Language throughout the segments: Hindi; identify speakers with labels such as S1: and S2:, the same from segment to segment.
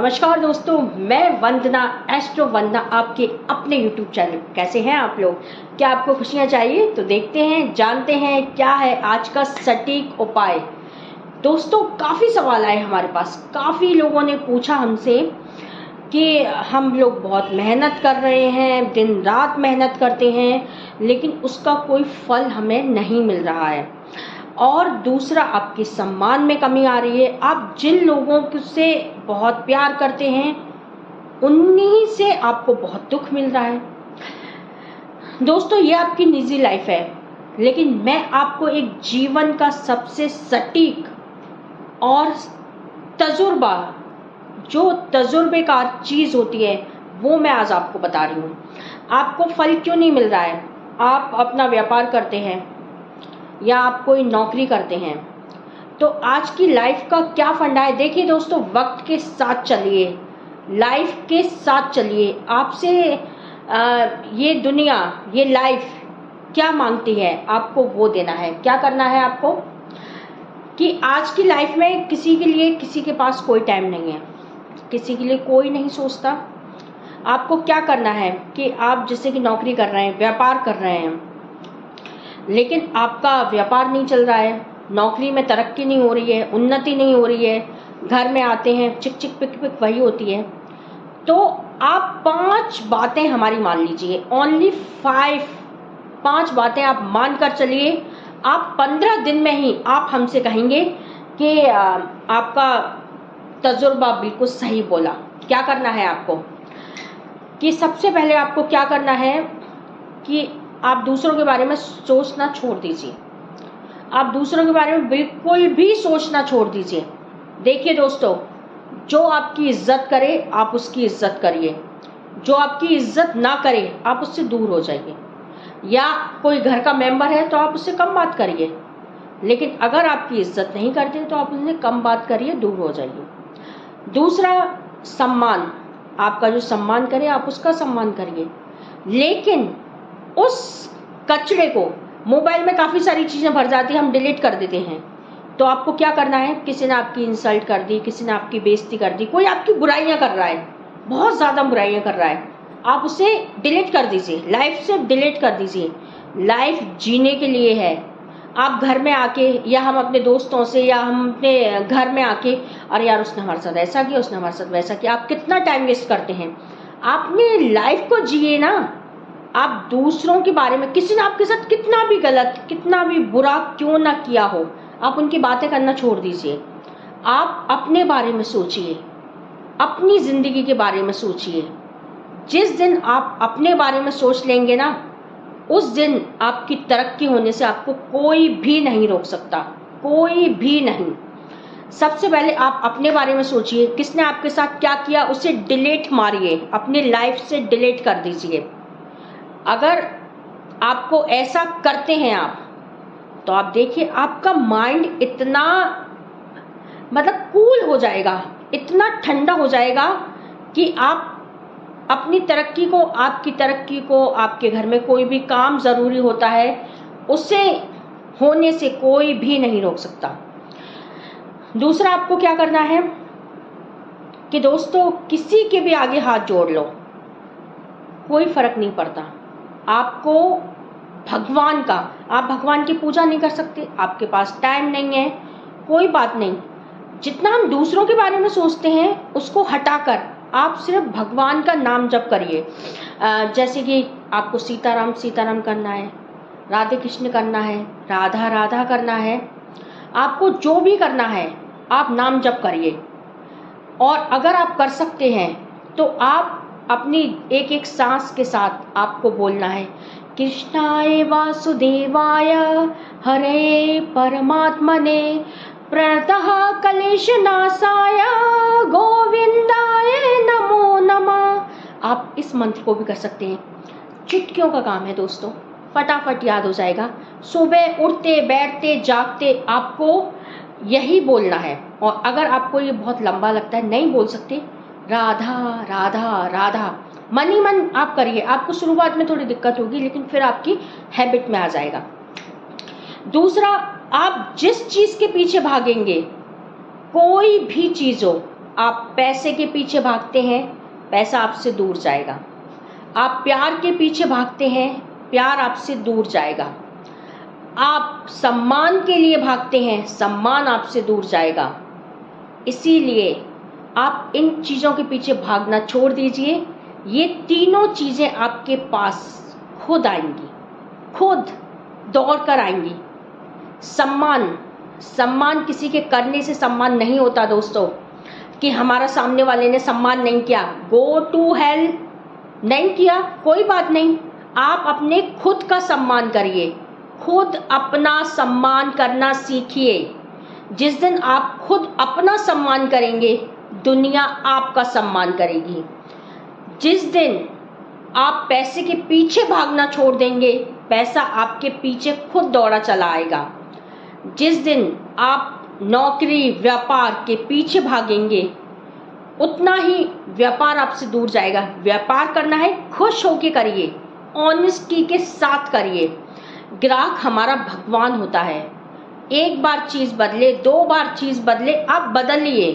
S1: नमस्कार दोस्तों, मैं वंदना एस्ट्रो वंदना आपके अपने YouTube चैनल। कैसे हैं आप लोग? क्या आपको खुशियां चाहिए? तो देखते हैं, जानते हैं क्या है आज का सटीक उपाय। दोस्तों, काफ़ी सवाल आए हमारे पास, काफ़ी लोगों ने पूछा हमसे कि हम लोग बहुत मेहनत कर रहे हैं, दिन रात मेहनत करते हैं, लेकिन उसका कोई फल हमें नहीं मिल रहा है। और दूसरा, आपके सम्मान में कमी आ रही है। आप जिन लोगों से बहुत प्यार करते हैं, उन्हीं से आपको बहुत दुख मिल रहा है। दोस्तों, ये आपकी निजी लाइफ है, लेकिन मैं आपको एक जीवन का सबसे सटीक और तजुर्बा, जो तजुर्बेकार चीज़ होती है, वो मैं आज आपको बता रही हूँ। आपको फल क्यों नहीं मिल रहा है? आप अपना व्यापार करते हैं या आप कोई नौकरी करते हैं, तो आज की लाइफ का क्या फंडा है? देखिए दोस्तों, वक्त के साथ चलिए, लाइफ के साथ चलिए। आपसे ये दुनिया, ये लाइफ क्या मांगती है, आपको वो देना है। क्या करना है आपको कि आज की लाइफ में किसी के लिए, किसी के पास कोई टाइम नहीं है, किसी के लिए कोई नहीं सोचता। आपको क्या करना है कि आप जैसे कि नौकरी कर रहे हैं, व्यापार कर रहे हैं, लेकिन आपका व्यापार नहीं चल रहा है, नौकरी में तरक्की नहीं हो रही है, उन्नति नहीं हो रही है, घर में आते हैं चिक चिक पिक पिक वही होती है, तो आप 5 बातें हमारी मान लीजिए। ओनली 5 बातें आप मान कर चलिए। आप 15 दिन में ही आप हमसे कहेंगे कि आपका तजुर्बा बिल्कुल सही बोला। क्या करना है आपको कि सबसे पहले आपको क्या करना है कि आप दूसरों के बारे में सोचना छोड़ दीजिए। आप दूसरों के बारे में बिल्कुल भी सोचना छोड़ दीजिए। देखिए दोस्तों, जो आपकी इज्जत करे आप उसकी इज्जत करिए, जो आपकी इज्जत ना करे आप उससे दूर हो जाइए। या कोई घर का मेंबर है तो आप उससे कम बात करिए, लेकिन अगर आपकी इज्जत नहीं करते तो आप उससे कम बात करिए, दूर हो जाइए। दूसरा, सम्मान। आपका जो सम्मान करे आप उसका सम्मान करिए, लेकिन उस कचरे को, मोबाइल में काफ़ी सारी चीज़ें भर जाती हैं, हम डिलीट कर देते हैं। तो आपको क्या करना है? किसी ने आपकी इंसल्ट कर दी, किसी ने आपकी बेइज्जती कर दी, कोई आपकी बुराइयां कर रहा है, बहुत ज़्यादा बुराइयां कर रहा है, आप उसे डिलीट कर दीजिए, लाइफ से डिलीट कर दीजिए। लाइफ जीने के लिए है। आप घर में आके, या हम अपने दोस्तों से, या हम अपने घर में आके, अरे यार उसने हमारे साथ ऐसा किया, उसने हमारे साथ वैसा किया, आप कितना टाइम वेस्ट करते हैं। आपने लाइफ को जिए ना। आप दूसरों के बारे में, किसी ने आपके साथ कितना भी गलत, कितना भी बुरा क्यों ना किया हो, आप उनकी बातें करना छोड़ दीजिए। आप अपने बारे में सोचिए, अपनी ज़िंदगी के बारे में सोचिए। जिस दिन आप अपने बारे में सोच लेंगे ना, उस दिन आपकी तरक्की होने से आपको कोई भी नहीं रोक सकता, कोई भी नहीं। सबसे पहले आप अपने बारे में सोचिए, किसने आपके साथ क्या किया उसे डिलीट मारिए, अपनी लाइफ से डिलीट कर दीजिए। अगर आपको ऐसा करते हैं आप, तो आप देखिए आपका माइंड इतना कूल हो जाएगा, इतना ठंडा हो जाएगा कि आप अपनी तरक्की को, आपकी तरक्की को, आपके घर में कोई भी काम ज़रूरी होता है, उसे होने से कोई भी नहीं रोक सकता। दूसरा, आपको क्या करना है कि दोस्तों, किसी के भी आगे हाथ जोड़ लो, कोई फर्क नहीं पड़ता। आपको भगवान का, आप भगवान की पूजा नहीं कर सकते, आपके पास टाइम नहीं है, कोई बात नहीं। जितना हम दूसरों के बारे में सोचते हैं उसको हटाकर आप सिर्फ भगवान का नाम जप करिए। जैसे कि आपको सीताराम सीताराम करना है, राधे कृष्ण करना है, राधा राधा करना है, आपको जो भी करना है आप नाम जप करिए। और अगर आप कर सकते हैं तो आप अपनी एक एक सांस के साथ आपको बोलना है, कृष्णाय वासुदेवाय हरे परमात्मने प्रणतः क्लेशनाशाय गोविंदाय नमो नमः। आप इस मंत्र को भी कर सकते हैं। चुटकियों का काम है दोस्तों, फटाफट याद हो जाएगा। सुबह उठते बैठते जागते आपको यही बोलना है। और अगर आपको ये बहुत लंबा लगता है, नहीं बोल सकते, राधा राधा राधा मन ही मन आप करिए। आपको शुरुआत में थोड़ी दिक्कत होगी, लेकिन फिर आपकी हैबिट में आ जाएगा। दूसरा, आप जिस चीज़ के पीछे भागेंगे, कोई भी चीज़ हो, आप पैसे के पीछे भागते हैं, पैसा आपसे दूर जाएगा। आप प्यार के पीछे भागते हैं, प्यार आपसे दूर जाएगा। आप सम्मान के लिए भागते हैं, सम्मान आपसे दूर जाएगा। इसीलिए आप इन चीज़ों के पीछे भागना छोड़ दीजिए। ये तीनों चीज़ें आपके पास खुद आएंगी, खुद दौड़ कर आएंगी। सम्मान, सम्मान किसी के करने से सम्मान नहीं होता दोस्तों, कि हमारा सामने वाले ने सम्मान नहीं किया, गो टू हेल, नहीं किया कोई बात नहीं। आप अपने खुद का सम्मान करिए, खुद अपना सम्मान करना सीखिए। जिस दिन आप खुद अपना सम्मान करेंगे, दुनिया आपका सम्मान करेगी। जिस दिन आप पैसे के पीछे भागना छोड़ देंगे, पैसा आपके पीछे खुद दौड़ा चला आएगा। जिस दिन आप नौकरी व्यापार के पीछे भागेंगे, उतना ही व्यापार आपसे दूर जाएगा। व्यापार करना है, खुश होके करिए, ऑनेस्टी के साथ करिए। ग्राहक हमारा भगवान होता है। एक बार चीज़ बदले, दो बार चीज़ बदले, आप बदलिए।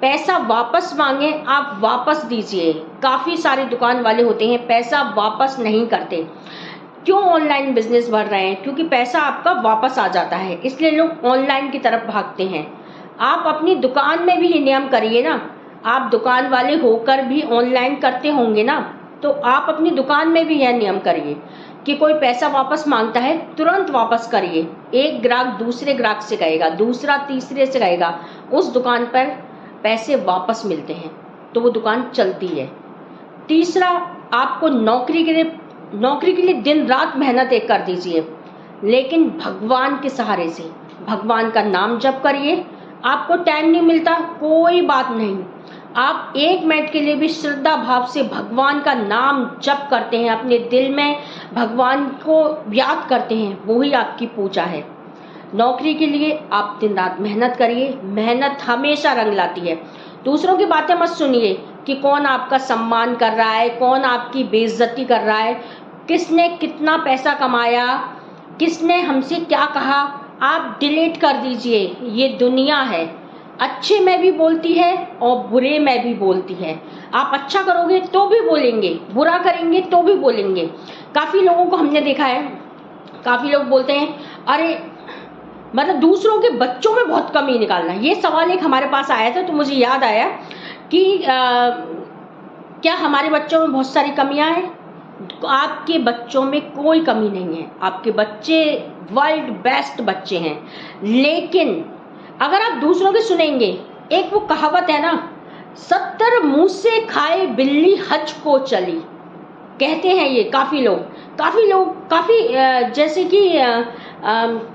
S1: पैसा वापस मांगे, आप वापस दीजिए। काफ़ी सारे दुकान वाले होते हैं पैसा वापस नहीं करते। क्यों ऑनलाइन बिजनेस बढ़ रहे हैं? क्योंकि पैसा आपका वापस आ जाता है, इसलिए लोग ऑनलाइन की तरफ भागते हैं। आप अपनी दुकान में भी ये नियम करिए ना। आप दुकान वाले होकर भी ऑनलाइन करते होंगे ना, तो आप अपनी दुकान में भी यह नियम करिए कि कोई पैसा वापस मांगता है, तुरंत वापस करिए। एक ग्राहक दूसरे ग्राहक से कहेगा, दूसरा तीसरे से कहेगा, उस दुकान पर पैसे वापस मिलते हैं, तो वो दुकान चलती है। तीसरा, आपको नौकरी के लिए दिन रात मेहनत एक कर दीजिए, लेकिन भगवान के सहारे से भगवान का नाम जप करिए। आपको टाइम नहीं मिलता, कोई बात नहीं, आप 1 मिनट के लिए भी श्रद्धा भाव से भगवान का नाम जप करते हैं, अपने दिल में भगवान को याद करते हैं, वो ही आपकी पूजा है। नौकरी के लिए आप दिन रात मेहनत करिए, मेहनत हमेशा रंग लाती है। दूसरों की बातें मत सुनिए कि कौन आपका सम्मान कर रहा है, कौन आपकी बेइज्जती कर रहा है, किसने कितना पैसा कमाया, किसने हमसे क्या कहा। आप डिलीट कर दीजिए। ये दुनिया है, अच्छे में भी बोलती है और बुरे में भी बोलती है। आप अच्छा करोगे तो भी बोलेंगे, बुरा करेंगे तो भी बोलेंगे। काफ़ी लोगों को हमने देखा है, काफ़ी लोग बोलते हैं अरे मतलब दूसरों के बच्चों में बहुत कमी निकालना। ये सवाल एक हमारे पास आया था, तो मुझे याद आया कि क्या हमारे बच्चों में बहुत सारी कमियां हैं? आपके बच्चों में कोई कमी नहीं है, आपके बच्चे वर्ल्ड बेस्ट बच्चे हैं। लेकिन अगर आप दूसरों के सुनेंगे, एक वो कहावत है ना, 70 मुँह से खाए बिल्ली हज को चली, कहते हैं ये काफ़ी लोग काफ़ी जैसे कि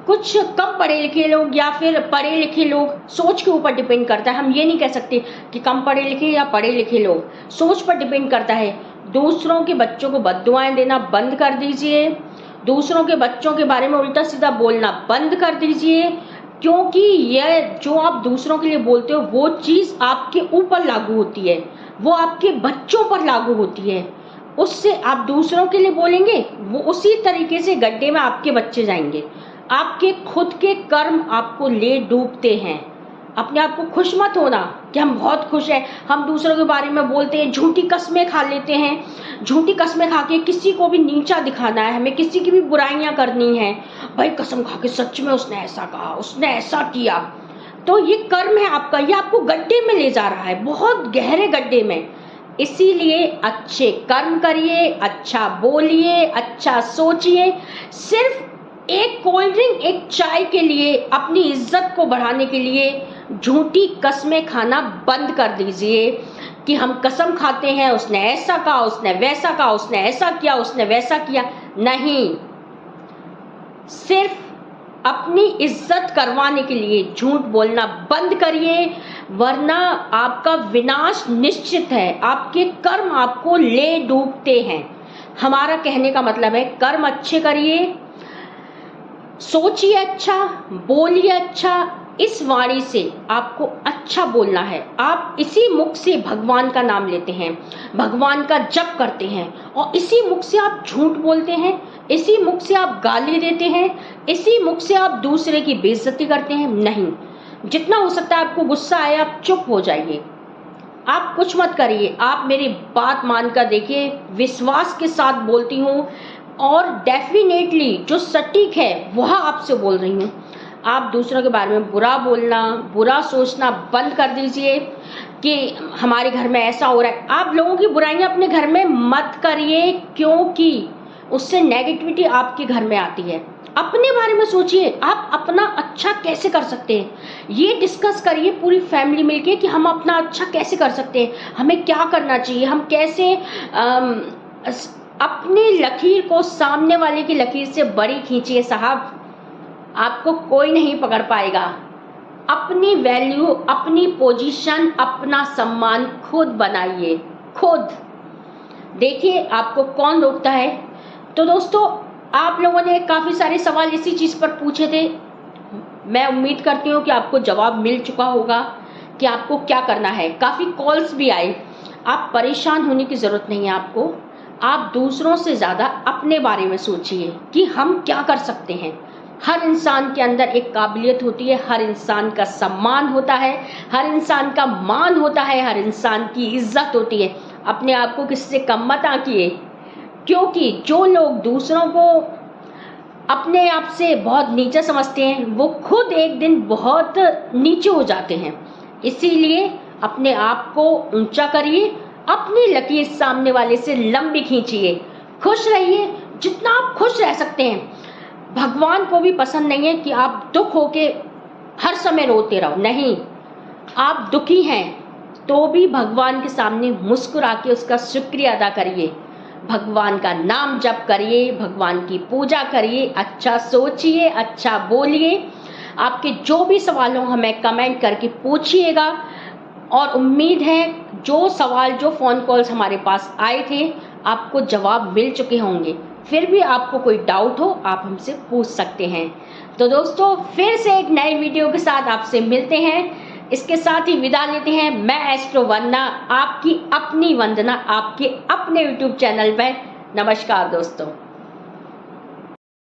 S1: कुछ कम पढ़े लिखे लोग या फिर पढ़े लिखे लोग, सोच के ऊपर डिपेंड करता है। हम ये नहीं कह सकते कि कम पढ़े लिखे या पढ़े लिखे लोग, सोच पर डिपेंड करता है। दूसरों के बच्चों को बद्दुआएं देना बंद कर दीजिए, दूसरों के बच्चों के बारे में उल्टा सीधा बोलना बंद कर दीजिए, क्योंकि यह जो आप दूसरों के लिए बोलते हो वो चीज़ आपके ऊपर लागू होती है, वो आपके बच्चों पर लागू होती है। उससे आप दूसरों के लिए बोलेंगे, वो उसी तरीके से गड्ढे में आपके बच्चे जाएंगे। आपके खुद के कर्म आपको ले डूबते हैं। अपने आप को खुश मत होना कि हम बहुत खुश हैं, हम दूसरों के बारे में बोलते हैं, झूठी कस्में खा लेते हैं। झूठी कस्में खा के किसी को भी नीचा दिखाना है, हमें किसी की भी बुराइयां करनी है। भाई कसम खा के सच में उसने ऐसा कहा, उसने ऐसा किया, तो ये कर्म है आपका, ये आपको गड्ढे में ले जा रहा है, बहुत गहरे गड्ढे में। इसीलिए अच्छे कर्म करिए, अच्छा बोलिए, अच्छा सोचिए। सिर्फ एक कोल्ड ड्रिंक, एक चाय के लिए, अपनी इज्जत को बढ़ाने के लिए झूठी कस्में खाना बंद कर दीजिए कि हम कसम खाते हैं उसने ऐसा कहा, उसने वैसा कहा, उसने ऐसा किया, उसने वैसा किया। नहीं, सिर्फ अपनी इज्जत करवाने के लिए झूठ बोलना बंद करिए, वरना आपका विनाश निश्चित है। आपके कर्म आपको ले डूबते हैं। हमारा कहने का मतलब है कर्म अच्छे करिए, सोचिए अच्छा, बोलिए अच्छा। इस वाणी से आपको अच्छा बोलना है। आप इसी मुख से भगवान का नाम लेते हैं, भगवान का जप करते हैं, और इसी मुख से आप झूठ बोलते हैं, इसी मुख से आप गाली देते हैं, इसी मुख से आप दूसरे की बेइज्जती करते हैं। नहीं, जितना हो सकता है आपको गुस्सा आए आप चुप हो जाइए, आप कुछ मत करिए, आप मेरी बात मानकर देखिए, विश्वास के साथ बोलती हूँ और डेफिनेटली जो सटीक है वह आपसे बोल रही हूँ। आप दूसरों के बारे में बुरा बोलना, बुरा सोचना बंद कर दीजिए कि हमारे घर में ऐसा हो रहा है। आप लोगों की बुराइयां अपने घर में मत करिए, क्योंकि उससे नेगेटिविटी आपके घर में आती है। अपने बारे में सोचिए, आप अपना अच्छा कैसे कर सकते हैं, ये डिस्कस करिए पूरी फैमिली मिलके कि हम अपना अच्छा कैसे कर सकते हैं, हमें क्या करना चाहिए, हम कैसे अपनी लकीर को सामने वाले की लकीर से बड़ी खींचिए। साहब, आपको कोई नहीं पकड़ पाएगा। अपनी वैल्यू, अपनी पोजीशन, अपना सम्मान खुद बनाइए, खुद देखिए आपको कौन रोकता है। तो दोस्तों, आप लोगों ने काफ़ी सारे सवाल इसी चीज़ पर पूछे थे। मैं उम्मीद करती हूँ कि आपको जवाब मिल चुका होगा कि आपको क्या करना है। काफ़ी कॉल्स भी आए। आप परेशान होने की ज़रूरत नहीं है आपको। आप दूसरों से ज़्यादा अपने बारे में सोचिए कि हम क्या कर सकते हैं। हर इंसान के अंदर एक काबिलियत होती है, हर इंसान का सम्मान होता है, हर इंसान का मान होता है, हर इंसान की इज्जत होती है। अपने आप को किसी से कम मत आंकिए, क्योंकि जो लोग दूसरों को अपने आप से बहुत नीचे समझते हैं वो खुद एक दिन बहुत नीचे हो जाते हैं। इसीलिए अपने आप को ऊंचा करिए, अपनी लकीर सामने वाले से लंबी खींचिए, खुश रहिए जितना आप खुश रह सकते हैं। भगवान को भी पसंद नहीं है कि आप दुख होके हर समय रोते रहो। नहीं, आप दुखी हैं तो भी भगवान के सामने मुस्कुरा के उसका शुक्रिया अदा करिए, भगवान का नाम जप करिए, भगवान की पूजा करिए, अच्छा सोचिए, अच्छा बोलिए। आपके जो भी सवाल हो हमें कमेंट करके पूछिएगा, और उम्मीद है जो सवाल, जो फ़ोन कॉल्स हमारे पास आए थे आपको जवाब मिल चुके होंगे। फिर भी आपको कोई डाउट हो आप हमसे पूछ सकते हैं। तो दोस्तों, फिर से एक नए वीडियो के साथ आपसे मिलते हैं। इसके साथ ही विदा लेते हैं। मैं एस्ट्रो वंदना, आपकी अपनी वंदना, आपके अपने यूट्यूब चैनल पर। नमस्कार दोस्तों।